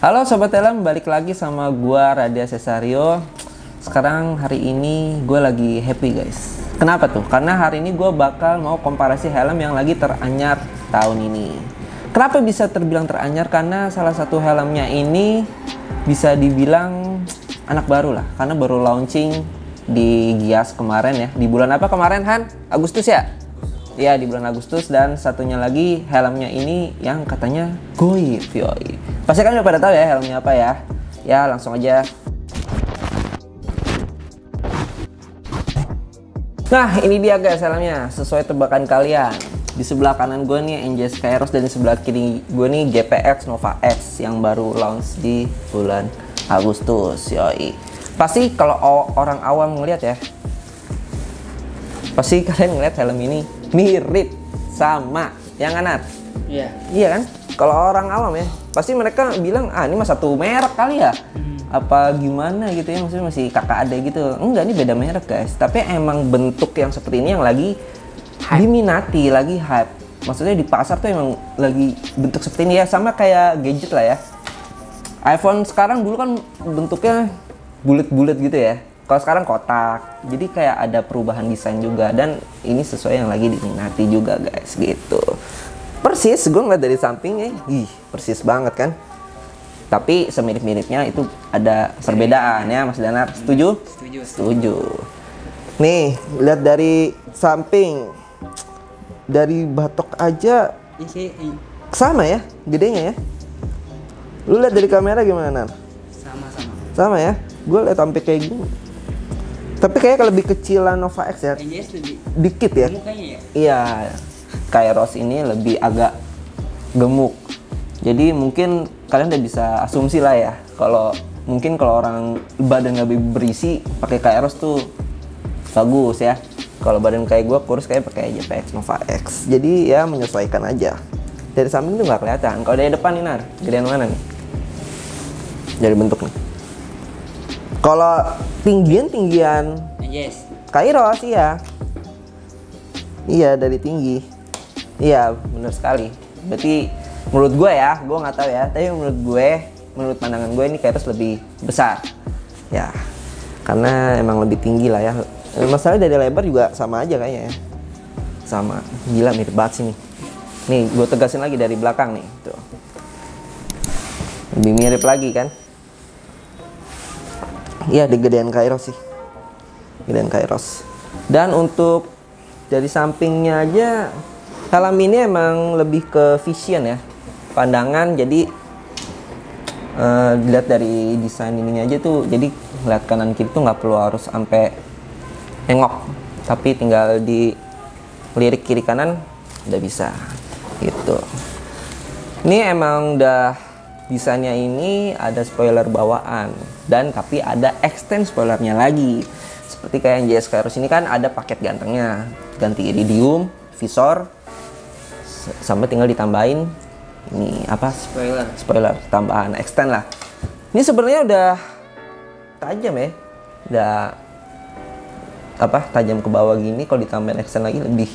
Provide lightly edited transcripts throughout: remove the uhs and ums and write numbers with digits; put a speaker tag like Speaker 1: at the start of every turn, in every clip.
Speaker 1: Halo Sobat Helm, balik lagi sama gua Radia Cesario. Sekarang hari ini gue lagi happy guys. Kenapa tuh? Karena hari ini gue bakal mau komparasi helm yang lagi teranyar tahun ini. Kenapa bisa terbilang teranyar? Karena salah satu helmnya ini bisa dibilang anak baru lah. Karena baru launching di Gias kemarin ya. Di bulan apa kemarin Han? Agustus ya? Ya di bulan Agustus. Dan satunya lagi helmnya ini yang katanya goib yoi. Pasti kan udah pada tahu ya helmnya apa ya. Ya langsung aja. Nah ini dia guys helmnya, sesuai tebakan kalian. Di sebelah kanan gue nih NJS Kairos dan di sebelah kiri gue nih GPX Nova X yang baru launch di bulan Agustus yoi. Pasti kalau orang awam ngeliat ya, pasti kalian ngeliat helm ini mirip sama yang Nat.
Speaker 2: Iya.
Speaker 1: Iya kan? Kalau orang awam ya, pasti mereka bilang ah ini mah satu merek kali ya. Apa gimana gitu ya, maksudnya masih kakak adik gitu. Enggak, ini beda merek guys. Tapi emang bentuk yang seperti ini yang lagi diminati, lagi hype. Maksudnya di pasar tuh emang lagi bentuk seperti ini ya, sama kayak gadget lah ya. iPhone sekarang dulu kan bentuknya bulat-bulat gitu ya. Kalau sekarang kotak, jadi kayak ada perubahan desain juga, dan ini sesuai yang lagi diminati juga guys gitu. Persis, gue ngeliat dari sampingnya, persis banget kan. Tapi semirip-miripnya itu ada perbedaan ya Mas Danar, setuju? Setuju. Nih, lihat dari samping, dari batok aja sama ya, gedenya ya. Lu lihat dari kamera gimana Nar? Sama ya, gue lihat sampai kayak gini. Tapi kayak lebih kecilan Nova X ya. Dikit ya. Iya. Kairos ini lebih agak gemuk. Jadi mungkin kalian udah bisa asumsi lah ya. Kalau mungkin kalau orang badan lebih berisi pakai Kairos tuh bagus ya. Kalau badan kayak gue kurus kayak pakai GPX Nova X. Jadi ya menyesuaikan aja. Dari samping tuh nggak kelihatan. Kalau dari depan nih Nar, gedean mana nih? Dari bentuk nih. Kalau tinggian
Speaker 2: Yes.
Speaker 1: Kairos ya. Iya dari tinggi. Iya benar sekali. Berarti menurut gue ya, gue nggak tahu ya. Tapi menurut pandangan gue ini Kairos lebih besar. Ya, karena emang lebih tinggi lah ya. Masalah dari lebar juga sama aja kayaknya ya. Sama. Gila mirip banget sih nih. Nih gue tegasin lagi dari belakang nih. Tuh. Lebih mirip lagi kan. Iya di gedean Kairos sih. Gedean Kairos. Dan untuk dari sampingnya aja helm ini emang lebih ke vision ya. Pandangan jadi dilihat dari desain ininya aja tuh, jadi lihat kanan kiri tuh nggak perlu harus sampai nengok, tapi tinggal di lirik kiri kanan udah bisa gitu. Ini emang udah desainnya ini ada spoiler bawaan, dan tapi ada extend spoilernya lagi. Seperti kayak NJS Kairos ini kan ada paket gantengnya, ganti iridium, visor, sampai tinggal ditambahin ini apa? Spoiler tambahan extend lah. Ini sebenarnya udah tajam ya, udah apa? Tajam ke bawah gini. Kalau ditambahin extend lagi lebih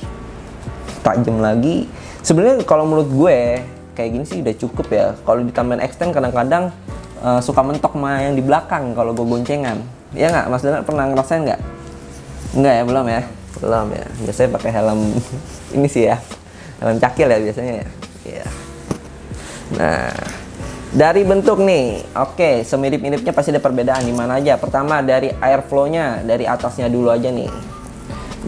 Speaker 1: tajam lagi. Sebenarnya kalau menurut gue kayak gini sih udah cukup ya. Kalau ditambahin extend kadang-kadang suka mentok sama yang di belakang kalau gue boncengan. Ya nggak, Mas Danar pernah ngerasain nggak? Nggak ya, belum ya? Belum ya. Biasanya pakai helm ini sih ya, helm cakil ya biasanya ya. Ya. Nah, dari bentuk nih, oke, semirip-miripnya pasti ada perbedaan di mana aja. Pertama dari airflow-nya, dari atasnya dulu aja nih.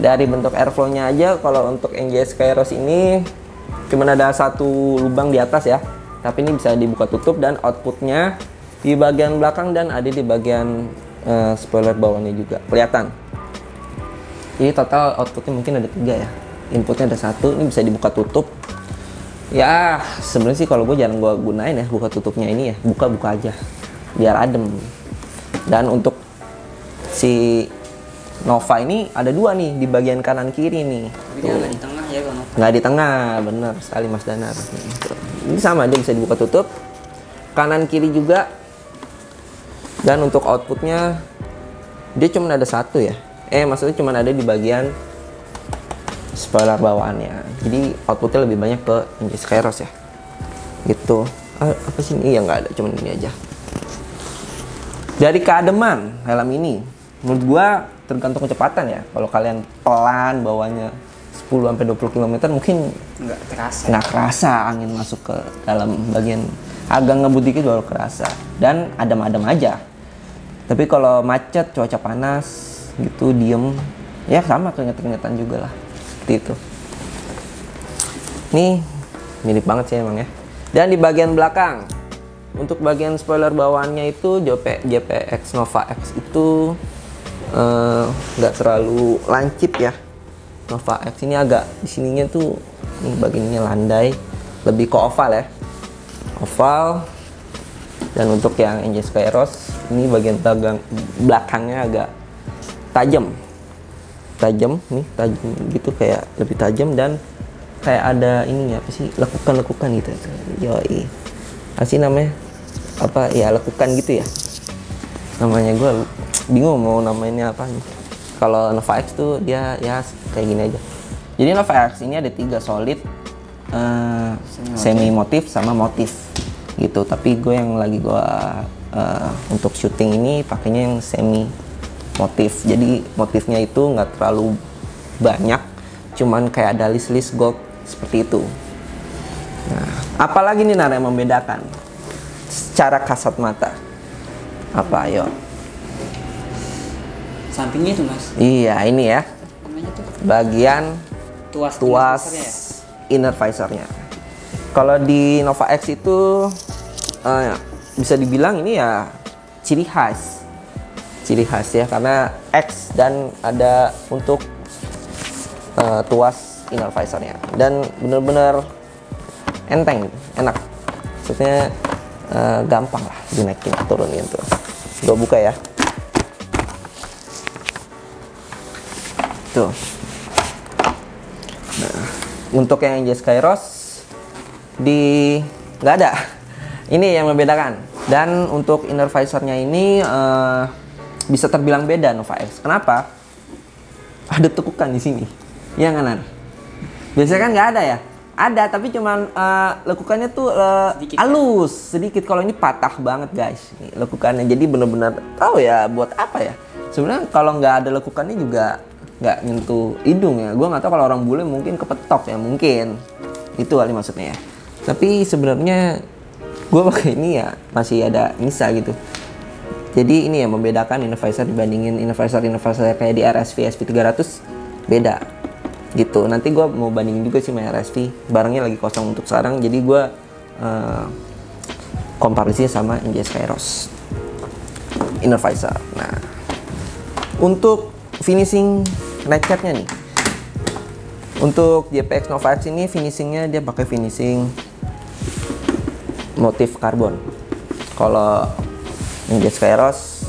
Speaker 1: Dari bentuk airflow-nya aja, kalau untuk NJS Kairos ini cuma ada satu lubang di atas ya, tapi ini bisa dibuka tutup, dan outputnya di bagian belakang dan ada di bagian spoiler bawahnya juga kelihatan. Jadi total outputnya mungkin ada 3 ya, inputnya ada 1, ini bisa dibuka tutup ya. Sebenarnya sih kalau gue jarang gue gunain ya buka tutupnya ini ya, buka aja biar adem. Dan untuk si Nova ini ada 2 nih di bagian kanan kiri nih.
Speaker 2: Nggak di tengah ya Bang?
Speaker 1: Nggak di tengah, bener sekali Mas Danar. Ini sama, dia bisa dibuka tutup kanan kiri juga. Dan untuk outputnya dia cuma ada 1 ya, maksudnya cuma ada di bagian spoiler bawaannya. Jadi outputnya lebih banyak ke NJS Kairos ya gitu. apa sih ini? Iya nggak ada, cuman ini aja. Dari keademan helm ini, menurut gua tergantung kecepatan ya. Kalau kalian pelan bawanya 10-20 km mungkin nggak kerasa angin masuk ke dalam bagian, agak ngebut dikit baru kerasa dan adem-adem aja. Tapi kalau macet, cuaca panas gitu, diem ya sama keringet-keringetan juga lah, seperti itu. Nih mirip banget sih emang ya. Dan di bagian belakang, untuk bagian spoiler bawaannya itu JPX Nova X itu nggak terlalu lancip ya. Nova X ini agak di sininya tuh nih bagiannya landai, lebih ke oval ya, oval. Dan untuk yang NJ Skyros ini bagian belakangnya agak tajam nih, tajam gitu, kayak lebih tajam dan kayak ada ininya apa sih, lekukan gitu. Yoi, apa sih namanya, apa ya, lekukan gitu ya namanya, gue bingung mau namainnya apa nih. Kalau Nova X tuh dia ya kayak gini aja. Jadi Nova X ini ada 3 solid, semi motif sama motif gitu. Tapi gue yang lagi gue untuk syuting ini pakainya yang semi motif. Jadi motifnya itu nggak terlalu banyak, cuman kayak ada list gold seperti itu. Nah, apalagi nih Nara yang membedakan secara kasat mata? Apa, ayo?
Speaker 2: Sampingnya itu mas.
Speaker 1: Iya, ini ya.
Speaker 2: Namanya tuh
Speaker 1: bagian tuas inner visornya. Kalau di Nova X itu bisa dibilang ini ya ciri khas ya, karena X dan ada untuk tuas inner visornya, dan bener-bener enteng, enak, maksudnya gampang lah dinaikin turunin tuh. Gue buka ya. Tuh. Nah, untuk yang NJ Skyros nggak ada. Ini yang membedakan. Dan untuk inner visornya ini bisa terbilang beda Nova X. Kenapa? Ada tekukan di sini. Iya kanan. Biasanya kan nggak ada ya. Ada, tapi cuman lekukannya tuh halus sedikit. Kalau ini patah banget guys. Nih, lekukannya jadi bener-bener tahu ya buat apa ya. Sebenarnya kalau nggak ada lekukannya juga nggak nyentuh hidung ya. Gue nggak tahu kalau orang bule mungkin kepetok ya, mungkin itu kali maksudnya ya. Tapi sebenarnya gue pakai ini ya masih ada nisa gitu. Jadi ini yang membedakan inner visor dibandingin inner visor kayak di RSV SV300 beda gitu. Nanti gue mau bandingin juga sih sama RSV, barangnya lagi kosong untuk sekarang, jadi gue komparisi sama NJ Skyros inner visor. Nah, untuk finishing lecetnya nih, untuk JPX Nova X ini finishingnya dia pakai finishing motif karbon. Kalau NJ Skyros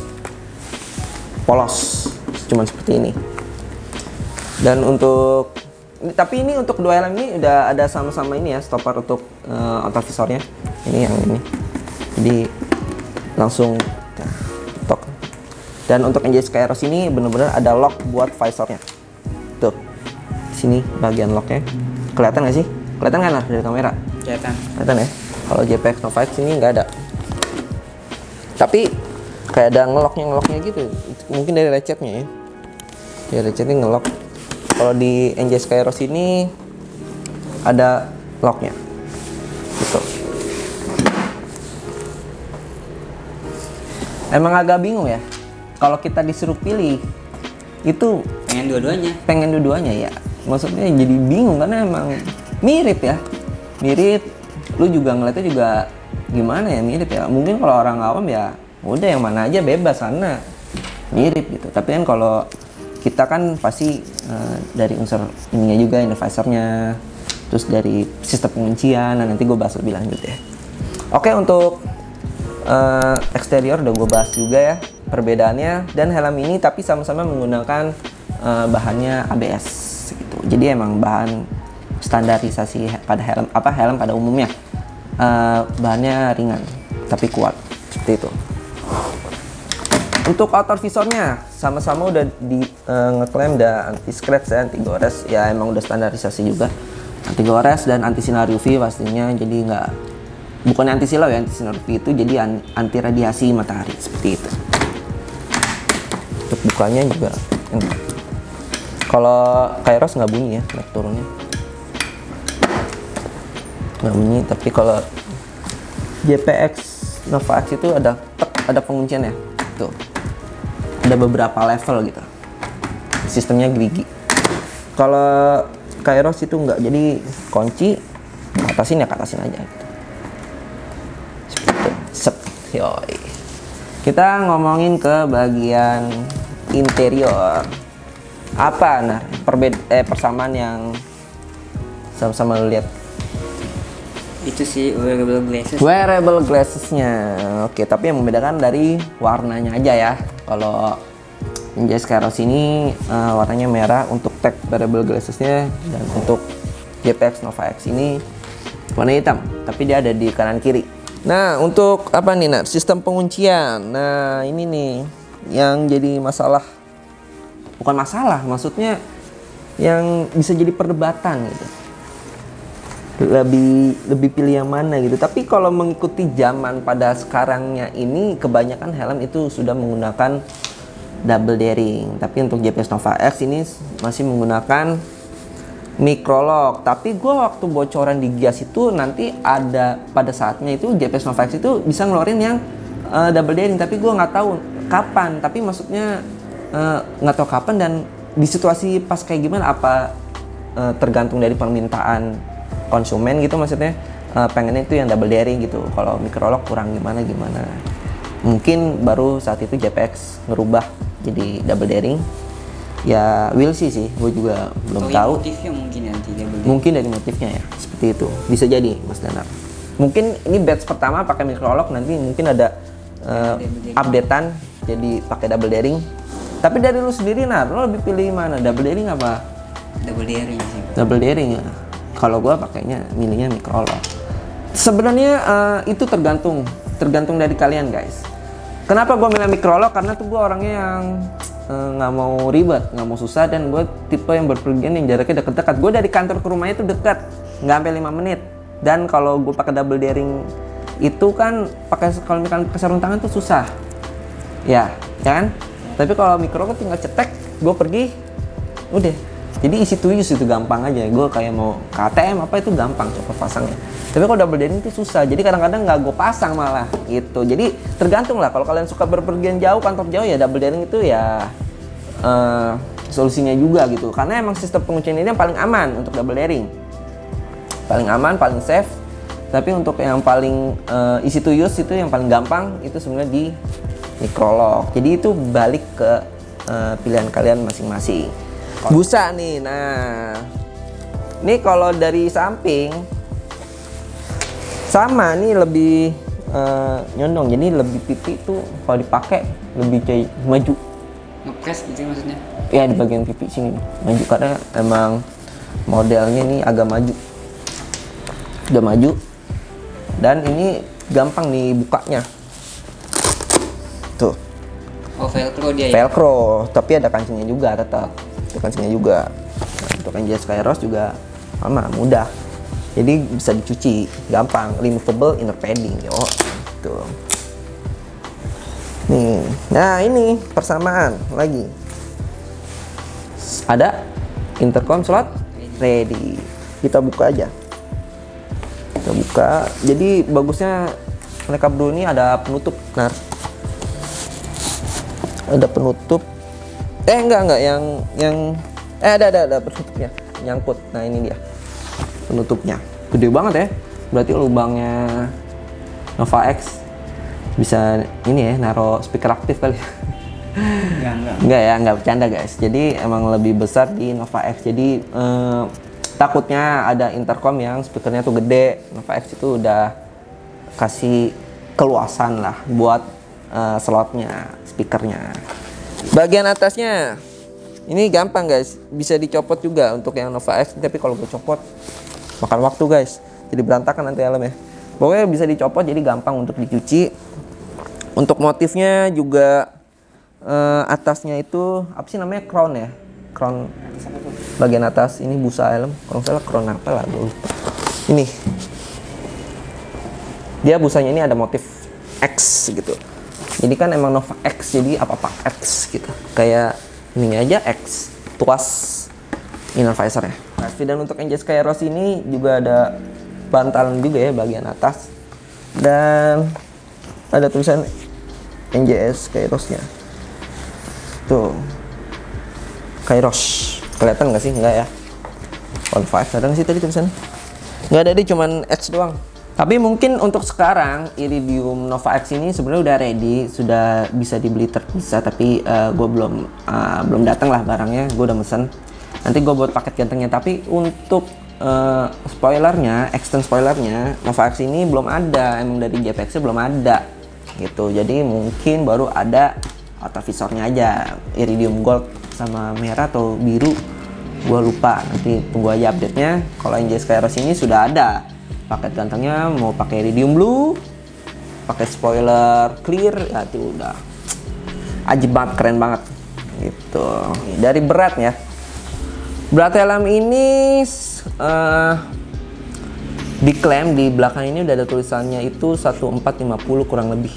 Speaker 1: polos, cuman seperti ini. Dan untuk tapi ini untuk kedua helm ini udah ada sama-sama ini ya, stopper untuk outer visornya. Ini yang ini. Jadi langsung tok. Dan untuk NJ Skyros ini benar-benar ada lock buat visornya. Tuh. Sini bagian locknya. Kelihatan nggak sih? Kelihatan kan dari kamera? Kelihatan ya. Kalau JPX Nova X ini nggak ada. Tapi kayak ada ngeloknya gitu. Mungkin dari lecetnya ya. Dari lecetnya ngelok. Kalau di NJ Skyros ini ada locknya. Gitu. Emang agak bingung ya. Kalau kita disuruh pilih itu pengen dua-duanya ya. Maksudnya jadi bingung karena emang mirip ya. Mirip, lu juga ngeliatnya juga gimana ya, mirip ya. Mungkin kalau orang awam ya udah yang mana aja bebas karena mirip gitu. Tapi kan kalau kita kan pasti dari unsur ininya juga, inner visornya, terus dari sistem penguncian. Nah, nanti gue bahas lebih lanjut ya. Oke, untuk eksterior udah gue bahas juga ya perbedaannya. Dan helm ini tapi sama-sama menggunakan bahannya ABS gitu. Jadi emang bahan standarisasi pada helm pada umumnya. Bahannya ringan tapi kuat seperti itu. Untuk outer visornya sama-sama udah di ngeklaim udah anti scratch ya, anti gores ya, emang udah standarisasi juga anti gores dan anti sinar UV pastinya. Jadi bukan anti silau ya, anti sinar UV itu jadi anti radiasi matahari seperti itu. Untuk bukanya juga enak. Kalau Kairos nggak bunyi ya, naik turunnya nggak bunyi, tapi kalau JPX Nova X itu ada penguncian ya, tuh ada beberapa level gitu, sistemnya gerigi. Kalau Kairos itu nggak, jadi kunci atasin ya, atasin aja gitu. Seperti itu. Sep, yoi. Kita ngomongin ke bagian interior. Apa persamaan yang sama-sama lu lihat?
Speaker 2: Itu sih wearable glasses.
Speaker 1: Wearable glasses-nya. Oke, tapi yang membedakan dari warnanya aja ya. Kalau Injazz Kairos ini warnanya merah untuk tag wearable glasses-nya, dan untuk JPX Nova X ini warna hitam, tapi dia ada di kanan kiri. Nah, untuk apa nih, Nar? Sistem penguncian. Nah, ini nih yang jadi masalah. Bukan masalah, maksudnya yang bisa jadi perdebatan gitu. Lebih pilih yang mana gitu. Tapi kalau mengikuti zaman pada sekarangnya ini, kebanyakan helm itu sudah menggunakan double daring. Tapi untuk JPX Nova X ini masih menggunakan microlock. Tapi gue waktu bocoran di Gias itu nanti ada pada saatnya itu JPX Nova X itu bisa ngeluarin yang double daring. Tapi gue nggak tahu kapan. Tapi maksudnya nggak tahu kapan dan di situasi pas kayak gimana, apa tergantung dari permintaan konsumen gitu, maksudnya pengennya itu yang double daring gitu. Kalau microlock kurang gimana mungkin baru saat itu JPX ngerubah jadi double daring ya. We'll see sih, gue juga belum tahu.
Speaker 2: Motifnya mungkin nanti double daring.
Speaker 1: Mungkin dari motifnya ya, seperti itu bisa jadi Mas Danar. Mungkin ini batch pertama pakai microlock, nanti mungkin ada updatean jadi pakai double daring. Tapi dari lu sendiri, Nar, lu lebih pilih mana? Double daring apa?
Speaker 2: Double daring sih.
Speaker 1: Double daring ya. Kalau gua pakainya milihnya microlock. Sebenarnya itu tergantung dari kalian, guys. Kenapa gua milih microlock? Karena tuh gua orangnya yang nggak mau ribet, nggak mau susah, dan gua tipe yang berpergian yang jaraknya dekat-dekat. Gua dari kantor ke rumahnya itu dekat, nggak sampai 5 menit. Dan kalau gua pakai double daring itu kan kalau misalkan pakai sarung tangan tuh susah. Ya kan? Tapi kalau microlock tinggal cetek, gue pergi, udah. Jadi easy to use, itu gampang aja. Gue kayak mau KTM apa itu gampang coba pasangnya. Tapi kalau double daring itu susah. Jadi kadang-kadang nggak gue pasang malah gitu. Jadi tergantung lah. Kalau kalian suka berpergian jauh, kantor jauh, ya double daring itu ya solusinya juga gitu. Karena emang sistem penguncian ini yang paling aman untuk double daring. Paling aman, paling safe. Tapi untuk yang paling easy to use itu yang paling gampang itu sebenarnya di microlock. Jadi itu balik ke pilihan kalian masing-masing. Busa nih, nah ini kalau dari samping sama nih lebih nyondong, jadi lebih pipi tuh kalau dipakai lebih kayak maju.
Speaker 2: Ngepres gitu maksudnya?
Speaker 1: Ya di bagian pipi sini maju, karena emang modelnya ini agak maju, udah maju, dan ini gampang nih bukanya. Tuh.
Speaker 2: Oh, velcro dia ya?
Speaker 1: Velcro, tapi ada kancingnya juga tetap. Ada kancingnya juga. Nah, untuk Injazz Kairos juga sama, mudah. Jadi bisa dicuci, gampang, removable inner padding. Yo, tuh. Nih, nah ini persamaan lagi. Ada intercom slot ready. Kita buka aja. Kita buka. Jadi bagusnya mereka berdua ini ada penutup. Nah, ada penutup. Enggak yang ada penutupnya, nyangkut. Nah, ini dia penutupnya. Gede banget ya. Berarti lubangnya Nova X bisa ini ya, naruh speaker aktif kali. Enggak ya, enggak bercanda guys. Jadi emang lebih besar di Nova X. Jadi takutnya ada intercom yang speakernya tuh gede. Nova X itu udah kasih keluasan lah buat slotnya, speakernya. Bagian atasnya ini gampang guys, bisa dicopot juga untuk yang Nova X. Tapi kalau gue copot makan waktu guys, jadi berantakan nanti helmnya. Pokoknya bisa dicopot, jadi gampang untuk dicuci. Untuk motifnya juga atasnya itu apa sih namanya, crown ya, crown bagian atas ini busa helm. Kalau nggak salah crown apa lah, gue lupa. Ini Dia busanya ini ada motif X gitu. Jadi kan emang Nova X, jadi apa X gitu. Kayak ininya aja X, tuas inner visornya. Dan untuk NJS Kairos ini juga ada bantalan juga ya bagian atas. Dan ada tulisan NJS Kairosnya. Tuh. Kairos. Kelihatan nggak sih? Nggak ya. 1.5 ada nggak sih tadi tulisannya? Nggak ada, dia cuman H doang. Tapi mungkin untuk sekarang Iridium Nova X ini sebenarnya udah ready, sudah bisa dibeli terpisah. Tapi gue belum datang lah barangnya, gue udah mesen. Nanti gue buat paket gantengnya. Tapi untuk spoilernya, extend spoilernya Nova X ini belum ada, emang dari JPX belum ada gitu. Jadi mungkin baru ada autovisornya aja, Iridium Gold sama merah atau biru, gue lupa. Nanti tunggu aja update-nya. Kalau NJS Kairos ini sudah ada paket gantengnya, mau pakai Iridium Blue, pakai spoiler clear, ya itu udah ajib banget, keren banget gitu. Dari beratnya, berat helm ini diklaim di belakang ini udah ada tulisannya itu 1450 kurang lebih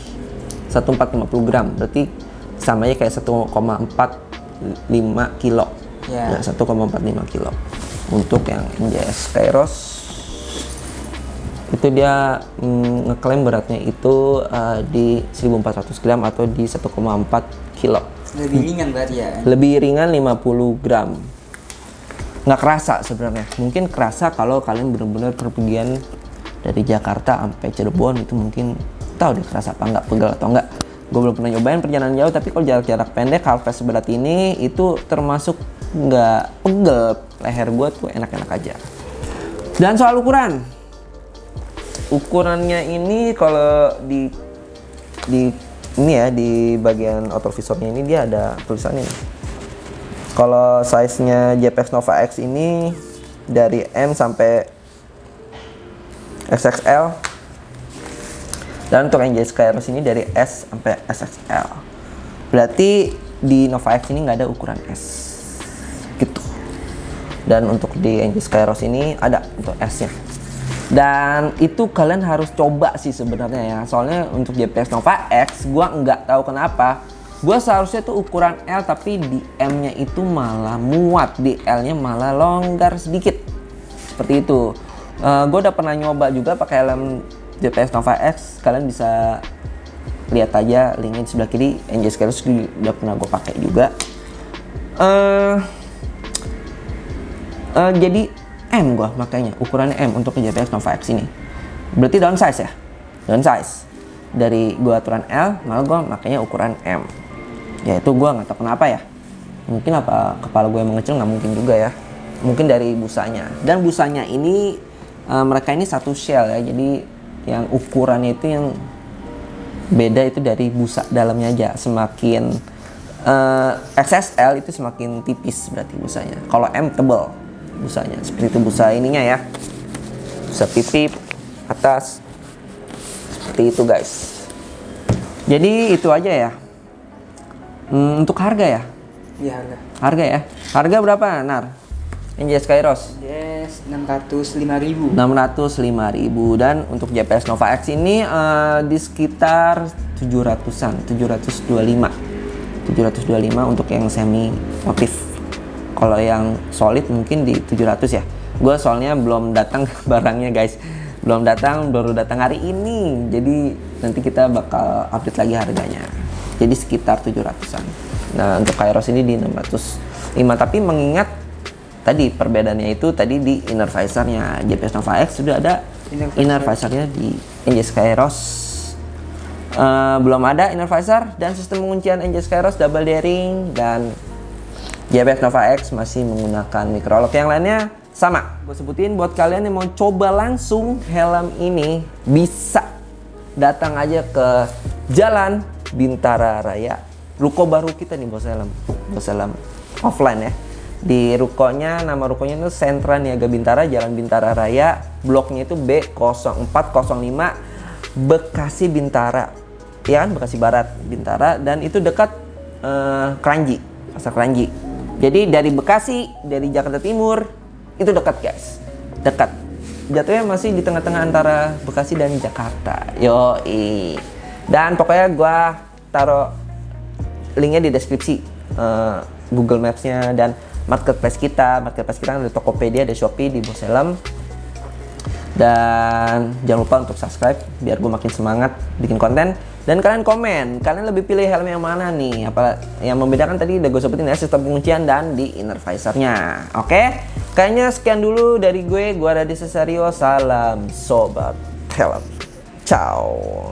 Speaker 1: 1450 gram, berarti sama aja kayak 1,45 kilo ya, 1,45 kilo. Untuk yang NJS Kairos itu dia ngeklaim beratnya itu di 1400 gram atau di 1,4 kilo.
Speaker 2: Lebih ringan berarti ya?
Speaker 1: Lebih ringan 50 gram. Nggak kerasa sebenarnya. Mungkin kerasa kalau kalian benar-benar perpergian dari Jakarta sampai Cirebon, itu mungkin tahu deh kerasa apa nggak, pegel atau nggak. Gue belum pernah nyobain perjalanan jauh, tapi kalau jarak-jarak pendek Halfest seberat ini itu termasuk nggak pegel. Leher gue tuh enak-enak aja. Dan soal ukurannya ini kalau di ini ya, di bagian autovisornya ini dia ada tulisannya nih. Kalau size-nya JPX Nova X ini dari M sampai XXL, dan untuk NJS Kairos ini dari S sampai SXL. Berarti di Nova X ini nggak ada ukuran S gitu. Dan untuk di NJS Kairos ini ada untuk S-nya. Dan itu kalian harus coba sih sebenarnya ya. Soalnya untuk JPX Nova X gua nggak tahu kenapa, gua seharusnya tuh ukuran L, tapi di M-nya itu malah muat, di L-nya malah longgar sedikit. Seperti itu. Gua udah pernah nyoba juga pakai helm JPX Nova X. Kalian bisa lihat aja linknya di sebelah kiri. NJS Kairos udah pernah gue pakai juga. Jadi M gua makanya ukurannya M untuk JPX Nova X ini. Berarti downsize ya, downsize dari gua aturan L, malah gua makanya ukuran M. Ya itu gua nggak tahu kenapa ya. Mungkin apa kepala gue emang kecil, nggak mungkin juga ya. Mungkin dari busanya. Dan busanya ini mereka ini satu shell ya. Jadi yang ukurannya itu yang beda itu dari busa dalamnya aja. Semakin XXL itu semakin tipis berarti busanya. Kalau M tebal busanya, seperti itu busa ininya ya, busa pipi atas seperti itu guys. Jadi itu aja ya. Untuk harga ya?
Speaker 2: Iya,
Speaker 1: Harga ya? Harga berapa Nar? NJS Kairos?
Speaker 2: Yes, 605.000.
Speaker 1: 605.000. Dan untuk JPX Nova X ini di sekitar 700-an, 725 untuk yang semi motif. Kalau yang solid mungkin di 700 ya. Gue soalnya belum datang barangnya guys. Belum datang, baru datang hari ini. Jadi nanti kita bakal update lagi harganya. Jadi sekitar 700-an. Nah untuk Kairos ini di 605. Tapi mengingat tadi perbedaannya itu tadi di inner visornya. JPX Nova X sudah ada inner visornya, di NJS Kairos belum ada inner visor. Dan sistem penguncian NJS Kairos double daring, dan JPX Nova X masih menggunakan microlock. Yang lainnya sama. Gue sebutin buat kalian yang mau coba langsung helm ini, bisa datang aja ke Jalan Bintara Raya, ruko baru kita nih bos helm offline ya. Di rukonya, nama rukonya itu Sentra Niaga Bintara, Jalan Bintara Raya, bloknya itu B0405 Bekasi Bintara, ya kan, Bekasi Barat Bintara. Dan itu dekat Kranji, Pasar Kranji. Jadi dari Bekasi, dari Jakarta Timur itu dekat guys, dekat. jatuhnya masih di tengah-tengah antara Bekasi dan Jakarta. Yoi. Dan pokoknya gue taruh linknya di deskripsi, Google Maps-nya dan marketplace kita. Marketplace kita ada Tokopedia, ada Shopee, di Bos Helm. Dan jangan lupa untuk subscribe biar gue makin semangat bikin konten. Dan kalian komen, kalian lebih pilih helm yang mana nih? Apa yang membedakan tadi udah gue sebutin ya, sistem penguncian dan di inner visor-nya. Oke? Kayaknya sekian dulu dari gue Raditya Cesario. Salam sobat helm. Ciao.